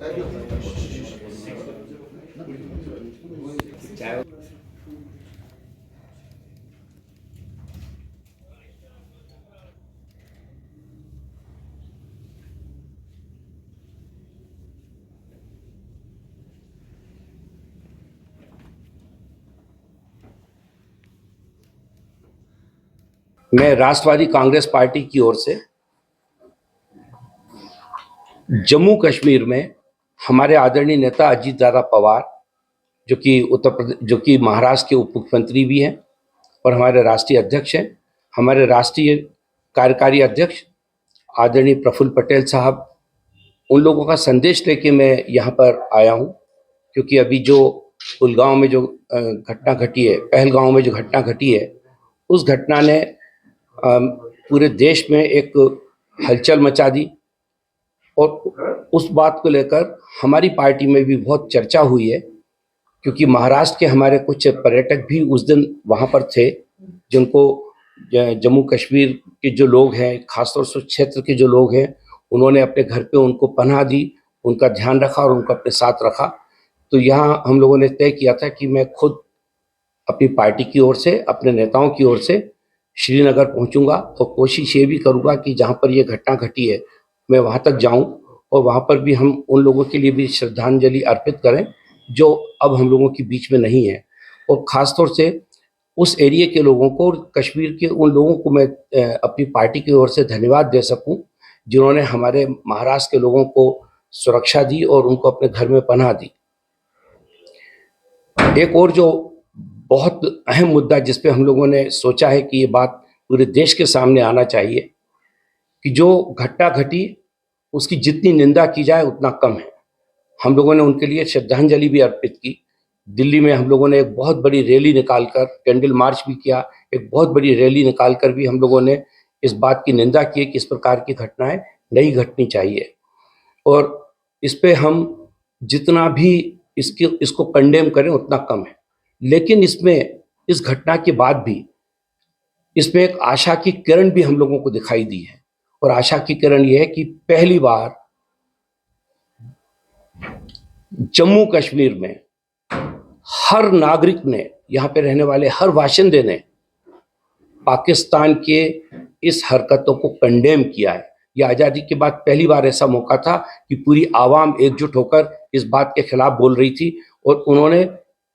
मैं राष्ट्रवादी कांग्रेस पार्टी की ओर से जम्मू कश्मीर में हमारे आदरणीय नेता अजीत दादा पवार, जो कि उत्तर प्रदेश, जो कि महाराष्ट्र के उप मुख्यमंत्री भी हैं और हमारे राष्ट्रीय अध्यक्ष हैं, हमारे राष्ट्रीय कार्यकारी अध्यक्ष आदरणीय प्रफुल्ल पटेल साहब, उन लोगों का संदेश लेके मैं यहाँ पर आया हूँ। क्योंकि अभी जो पुलगांव में जो घटना घटी है, पहलगांव में जो घटना घटी है, उस घटना ने पूरे देश में एक हलचल मचा दी और उस बात को लेकर हमारी पार्टी में भी बहुत चर्चा हुई है। क्योंकि महाराष्ट्र के हमारे कुछ पर्यटक भी उस दिन वहाँ पर थे, जिनको जम्मू कश्मीर के जो लोग हैं, खासतौर से क्षेत्र के जो लोग हैं, उन्होंने अपने घर पे उनको पनाह दी, उनका ध्यान रखा और उनको अपने साथ रखा। तो यहाँ हम लोगों ने तय किया था कि मैं खुद अपनी पार्टी की ओर से, अपने नेताओं की ओर से श्रीनगर पहुंचूंगा और कोशिश ये भी करूंगा कि जहां पर ये घटना घटी है मैं वहां तक जाऊं और वहां पर भी हम उन लोगों के लिए भी श्रद्धांजलि अर्पित करें जो अब हम लोगों के बीच में नहीं है। और ख़ास तौर से उस एरिया के लोगों को और कश्मीर के उन लोगों को मैं अपनी पार्टी की ओर से धन्यवाद दे सकूं जिन्होंने हमारे महाराष्ट्र के लोगों को सुरक्षा दी और उनको अपने घर में पनाह दी। एक और जो बहुत अहम मुद्दा जिस पे हम लोगों ने सोचा है कि ये बात पूरे देश के सामने आना चाहिए कि जो घटना घटी उसकी जितनी निंदा की जाए उतना कम है। हम लोगों ने उनके लिए श्रद्धांजलि भी अर्पित की। दिल्ली में हम लोगों ने एक बहुत बड़ी रैली निकालकर, कैंडल मार्च भी किया, एक बहुत बड़ी रैली निकालकर भी हम लोगों ने इस बात की निंदा की कि इस प्रकार की घटनाएं नहीं घटनी चाहिए। और इस पे हम जितना भी इसको कंडेम करें उतना कम है। लेकिन इसमें, इस घटना के बाद भी इसमें एक आशा की किरण भी हम लोगों को दिखाई दी है। और आशा की किरण ये है कि पहली बार जम्मू कश्मीर में हर नागरिक ने, यहाँ पे रहने वाले हर बाशिंदे ने पाकिस्तान के इस हरकतों को कंडेम किया है। यह आज़ादी के बाद पहली बार ऐसा मौका था कि पूरी आवाम एकजुट होकर इस बात के खिलाफ बोल रही थी। और उन्होंने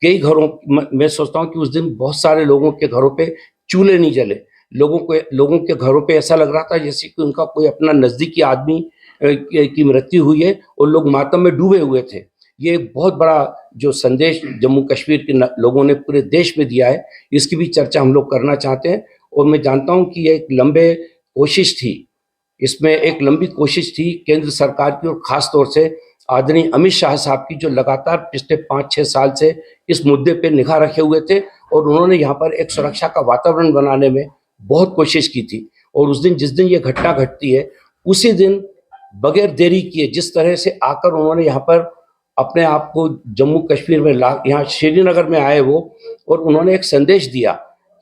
कई घरों, मैं सोचता हूँ कि उस दिन बहुत सारे लोगों के घरों पे चूल्हे नहीं जले। लोगों के घरों पे ऐसा लग रहा था जैसे कि उनका कोई अपना नज़दीकी आदमी की मृत्यु हुई है और लोग मातम में डूबे हुए थे। ये एक बहुत बड़ा जो संदेश जम्मू कश्मीर के लोगों ने पूरे देश में दिया है, इसकी भी चर्चा हम लोग करना चाहते हैं। और मैं जानता हूँ कि ये एक लंबे कोशिश थी, इसमें एक लंबी कोशिश थी केंद्र सरकार की और ख़ास तौर से आदरणीय अमित शाह साहब की, जो लगातार पिछले 5-6 साल से इस मुद्दे पे निगाह रखे हुए थे और उन्होंने यहाँ पर एक सुरक्षा का वातावरण बनाने में बहुत कोशिश की थी। और उस दिन, जिस दिन ये घटना घटती है, उसी दिन बगैर देरी किए जिस तरह से आकर उन्होंने यहाँ पर अपने आप को जम्मू कश्मीर में यहाँ श्रीनगर में आए वो, और उन्होंने एक संदेश दिया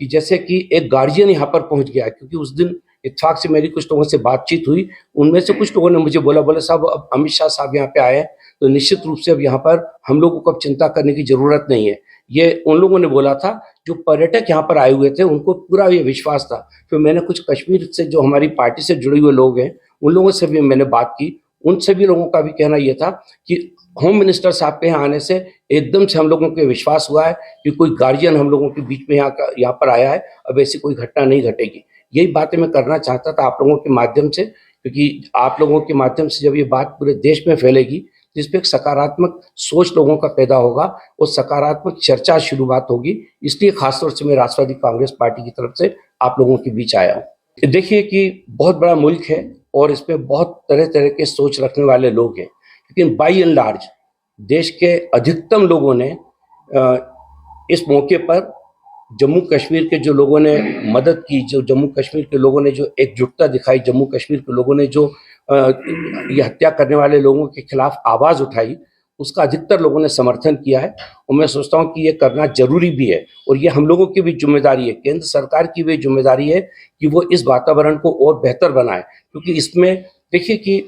कि जैसे कि एक गार्जियन यहाँ पर पहुँच गया। क्योंकि उस दिन इत्तेफाक से मेरी कुछ लोगों से बातचीत हुई, उनमें से कुछ लोगों ने मुझे बोले साहब अब अमित शाह साहब यहाँ पे आए हैं तो निश्चित रूप से अब यहाँ पर हम लोगों को अब चिंता करने की ज़रूरत नहीं है। ये उन लोगों ने बोला था जो पर्यटक यहाँ पर आए हुए थे, उनको पूरा ये विश्वास था। फिर मैंने कुछ कश्मीर से जो हमारी पार्टी से जुड़े हुए लोग हैं उन लोगों से भी मैंने बात की। उन सभी लोगों का भी कहना ये था कि होम मिनिस्टर साहब के यहाँ आने से एकदम से हम लोगों को विश्वास हुआ है कि कोई गार्जियन हम लोगों के बीच में यहाँ पर आया है, अब ऐसी कोई घटना नहीं घटेगी। यही बातें मैं करना चाहता था आप लोगों के माध्यम से, क्योंकि आप लोगों के माध्यम से जब ये बात पूरे देश में फैलेगी जिस पे एक सकारात्मक सोच लोगों का पैदा होगा और सकारात्मक चर्चा शुरुआत होगी। इसलिए खासतौर से मैं राष्ट्रवादी कांग्रेस पार्टी की तरफ से आप लोगों के बीच आया हूँ। देखिए कि बहुत बड़ा मुल्क है और इसमें बहुत तरह तरह के सोच रखने वाले लोग हैं, लेकिन बाई एंड लार्ज देश के अधिकतम लोगों ने इस मौके पर जम्मू कश्मीर के जो लोगों ने मदद की, जो जम्मू कश्मीर के लोगों ने जो एकजुटता दिखाई, जम्मू कश्मीर के लोगों ने जो ये हत्या करने वाले लोगों के खिलाफ आवाज़ उठाई, उसका अधिकतर लोगों ने समर्थन किया है। और मैं सोचता हूँ कि ये करना जरूरी भी है और ये हम लोगों की भी जिम्मेदारी है, केंद्र सरकार की भी जिम्मेदारी है कि वो इस वातावरण को और बेहतर बनाए। क्योंकि इसमें देखिए कि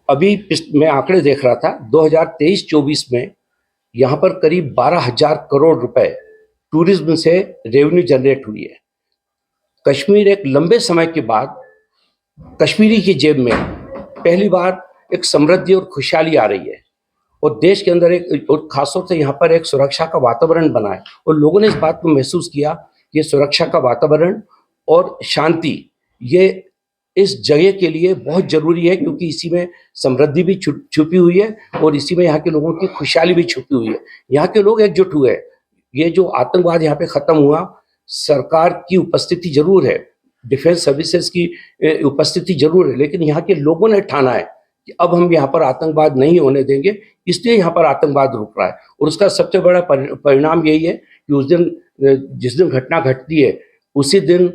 अभी मैं आंकड़े देख रहा था 2023-24 में यहाँ पर करीब 12,000 करोड़ रुपए टूरिज्म से रेवेन्यू जनरेट हुई है। कश्मीर एक लंबे समय के बाद कश्मीरी की जेब में पहली बार एक समृद्धि और खुशहाली आ रही है और देश के अंदर एक और खासतौर से यहाँ पर एक सुरक्षा का वातावरण बना है और लोगों ने इस बात को महसूस किया कि सुरक्षा का वातावरण और शांति ये इस जगह के लिए बहुत जरूरी है, क्योंकि इसी में समृद्धि भी छुपी हुई है और इसी में यहाँ के लोगों की खुशहाली भी छुपी हुई है। यहाँ के लोग एकजुट हुए। ये जो आतंकवाद यहाँ पे खत्म हुआ, सरकार की उपस्थिति जरूर है, डिफेंस सर्विसेज की उपस्थिति जरूर है, लेकिन यहाँ के लोगों ने ठाना है कि अब हम यहाँ पर आतंकवाद नहीं होने देंगे, इसलिए यहाँ पर आतंकवाद रुक रहा है। और उसका सबसे बड़ा परिणाम यही है कि उस दिन जिस दिन घटना घटती है उसी दिन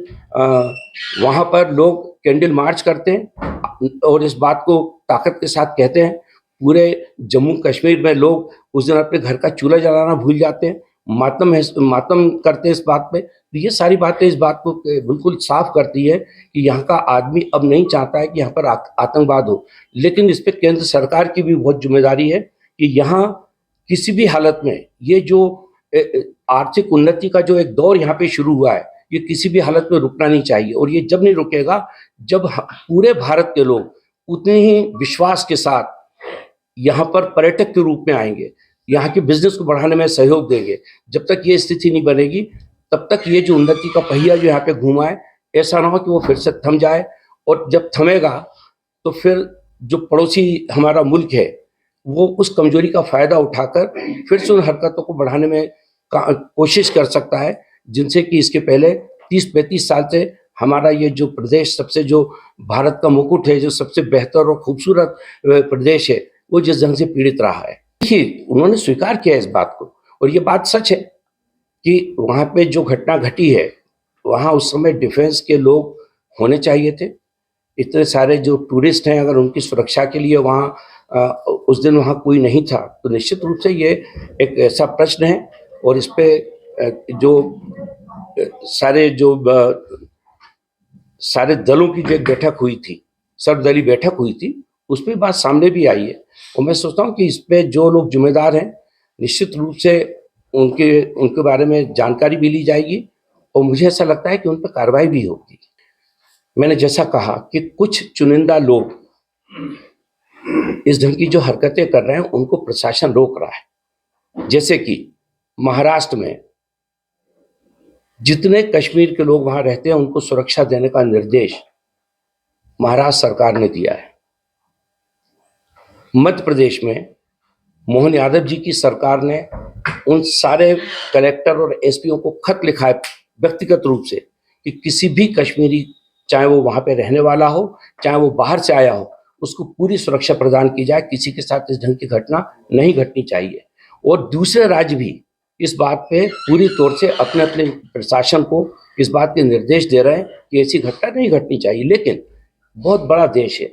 वहाँ पर लोग कैंडल मार्च करते हैं और इस बात को ताकत के साथ कहते हैं। पूरे जम्मू कश्मीर में लोग उस दिन अपने घर का चूल्हा जलाना भूल जाते हैं, मातम करते हैं इस बात पे। तो ये सारी बातें इस बात को बिल्कुल साफ करती है कि यहाँ का आदमी अब नहीं चाहता है कि यहाँ पर आतंकवाद हो। लेकिन इस पे केंद्र सरकार की भी बहुत जिम्मेदारी है कि यहाँ किसी भी हालत में ये जो आर्थिक उन्नति का जो एक दौर यहाँ पे शुरू हुआ है, ये किसी भी हालत में रुकना नहीं चाहिए। और ये जब नहीं रुकेगा जब पूरे भारत के लोग उतने ही विश्वास के साथ यहाँ पर पर्यटक के रूप में आएंगे, यहाँ के बिजनेस को बढ़ाने में सहयोग देंगे। जब तक ये स्थिति नहीं बनेगी तब तक ये जो उन्नति का पहिया जो यहाँ पे घूमा है, ऐसा ना हो कि वो फिर से थम जाए। और जब थमेगा तो फिर जो पड़ोसी हमारा मुल्क है वो उस कमजोरी का फायदा उठाकर फिर से उन हरकतों को बढ़ाने में कोशिश कर सकता है, जिनसे कि इसके पहले 30-35 साल से हमारा ये जो प्रदेश सबसे जो भारत का मुकुट है, जो सबसे बेहतर और खूबसूरत प्रदेश है, वो जिस ढंग से पीड़ित रहा है। देखिए, उन्होंने स्वीकार किया इस बात को और ये बात सच है कि वहाँ पे जो घटना घटी है वहाँ उस समय डिफेंस के लोग होने चाहिए थे। इतने सारे जो टूरिस्ट हैं, अगर उनकी सुरक्षा के लिए वहाँ उस दिन वहाँ कोई नहीं था तो निश्चित रूप से ये एक ऐसा प्रश्न है। और इस पे जो सारे दलों की जो एक बैठक हुई थी, सर्वदलीय बैठक हुई थी, उस पर बात सामने भी आई है। और मैं सोचता हूँ कि इस पे जो लोग जिम्मेदार हैं निश्चित रूप से उनके बारे में जानकारी भी ली जाएगी और मुझे ऐसा लगता है कि उन पर कार्रवाई भी होगी। मैंने जैसा कहा कि कुछ चुनिंदा लोग इस ढंग की जो हरकतें कर रहे हैं उनको प्रशासन रोक रहा है। जैसे कि महाराष्ट्र में जितने कश्मीर के लोग वहां रहते हैं उनको सुरक्षा देने का निर्देश महाराष्ट्र सरकार ने दिया है। मध्य प्रदेश में मोहन यादव जी की सरकार ने उन सारे कलेक्टर और एसपीओ को खत लिखा है व्यक्तिगत रूप से कि किसी भी कश्मीरी, चाहे वो वहां पे रहने वाला हो चाहे वो बाहर से आया हो, उसको पूरी सुरक्षा प्रदान की जाए। किसी के साथ इस ढंग की घटना नहीं घटनी चाहिए। और दूसरे राज्य भी इस बात पे पूरी तौर से अपने अपने प्रशासन को इस बात के निर्देश दे रहे हैं कि ऐसी घटना नहीं घटनी चाहिए। लेकिन बहुत बड़ा देश है,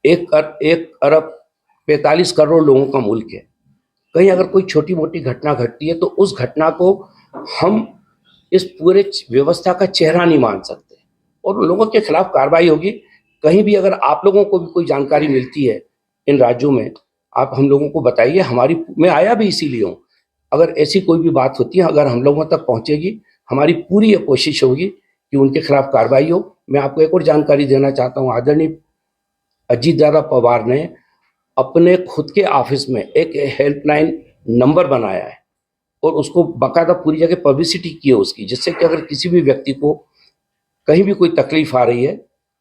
1 अरब 45 करोड़ लोगों का मुल्क है। कहीं अगर कोई छोटी मोटी घटना घटती है तो उस घटना को हम इस पूरे व्यवस्था का चेहरा नहीं मान सकते और उन लोगों के खिलाफ कार्रवाई होगी। कहीं भी अगर आप लोगों को भी कोई जानकारी मिलती है इन राज्यों में, आप हम लोगों को बताइए। मैं आया भी इसीलिए हूँ। अगर ऐसी कोई भी बात होती है, अगर हम लोगों तक पहुँचेगी, हमारी पूरी ये कोशिश होगी कि उनके खिलाफ कार्रवाई हो। मैं आपको एक और जानकारी देना चाहता हूँ। आदरणीय अजीत दादा पवार ने अपने खुद के ऑफिस में एक हेल्पलाइन नंबर बनाया है और उसको बाकायदा पूरी जगह पब्लिसिटी की है उसकी, जिससे कि अगर किसी भी व्यक्ति को कहीं भी कोई तकलीफ आ रही है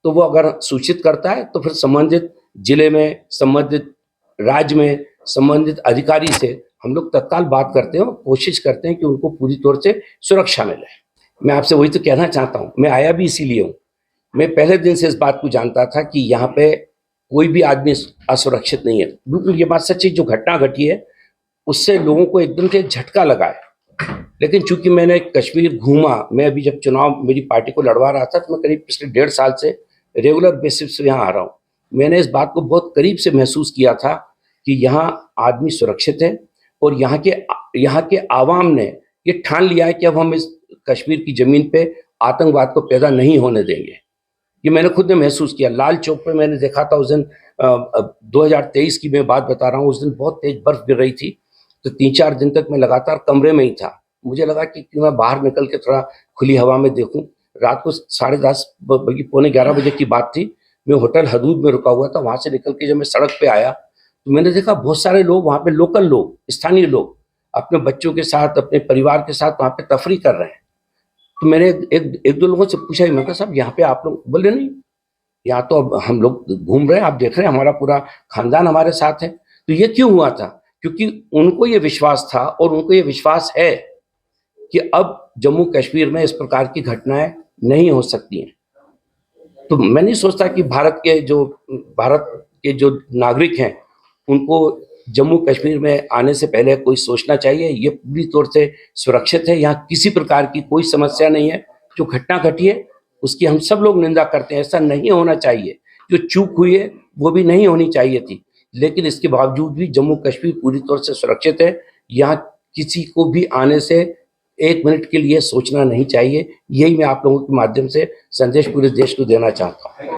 तो वो अगर सूचित करता है तो फिर संबंधित जिले में, संबंधित राज्य में, संबंधित अधिकारी से हम लोग तत्काल बात करते हैं और कोशिश करते हैं कि उनको पूरी तौर से सुरक्षा मिले। मैं आपसे वही तो कहना चाहता हूँ। मैं आया भी इसीलिए हूँ। मैं पहले दिन से इस बात को जानता था कि यहाँ पे कोई भी आदमी असुरक्षित नहीं है। बिल्कुल ये बात सच्ची, जो घटना घटी है उससे लोगों को एकदम से झटका लगा है। लेकिन चूंकि मैंने कश्मीर घूमा, मैं अभी जब चुनाव मेरी पार्टी को लड़वा रहा था तो मैं करीब पिछले 1.5 साल से रेगुलर बेसिस से यहाँ आ रहा हूँ। मैंने इस बात को बहुत करीब से महसूस किया था कि यहाँ आदमी सुरक्षित है और यहाँ के आवाम ने ये ठान लिया है कि अब हम इस कश्मीर की जमीन पे आतंकवाद को पैदा नहीं होने देंगे। ये मैंने खुद ने महसूस किया। लाल चौक पे मैंने देखा था उस दिन 2023 की मैं बात बता रहा हूँ, उस दिन बहुत तेज बर्फ गिर रही थी, तो 3-4 दिन तक मैं लगातार कमरे में ही था। मुझे लगा कि क्यों मैं बाहर निकल के थोड़ा खुली हवा में देखूं। रात को 10:30 बल्कि पौने 11 बजे की बात थी। मैं होटल हदूद में रुका हुआ था। वहां से निकल के जब मैं सड़क पे आया तो मैंने देखा बहुत सारे लोग वहां पे, लोकल लोग, स्थानीय लोग अपने बच्चों के साथ, अपने परिवार के साथ वहां पे तफरी कर रहे हैं। तो मैंने एक दो लोगों से पूछा, मैं कहा साहब यहाँ पे आप लोग, बोले नहीं, यहाँ तो अब हम लोग घूम रहे हैं, आप देख रहे हैं हमारा पूरा खानदान हमारे साथ है। तो ये क्यों हुआ था? क्योंकि उनको ये विश्वास था और उनको ये विश्वास है कि अब जम्मू कश्मीर में इस प्रकार की घटनाएं नहीं हो सकती हैं। तो मैं नहीं सोचता कि भारत के जो नागरिक हैं उनको जम्मू कश्मीर में आने से पहले कोई सोचना चाहिए। ये पूरी तौर से सुरक्षित है, यहाँ किसी प्रकार की कोई समस्या नहीं है। जो घटना घटी है उसकी हम सब लोग निंदा करते हैं, ऐसा नहीं होना चाहिए। जो चूक हुई है वो भी नहीं होनी चाहिए थी, लेकिन इसके बावजूद भी जम्मू कश्मीर पूरी तौर से सुरक्षित है। यहाँ किसी को भी आने से 1 मिनट के लिए सोचना नहीं चाहिए। यही मैं आप लोगों के माध्यम से संदेश पूरे देश को देना चाहता हूँ।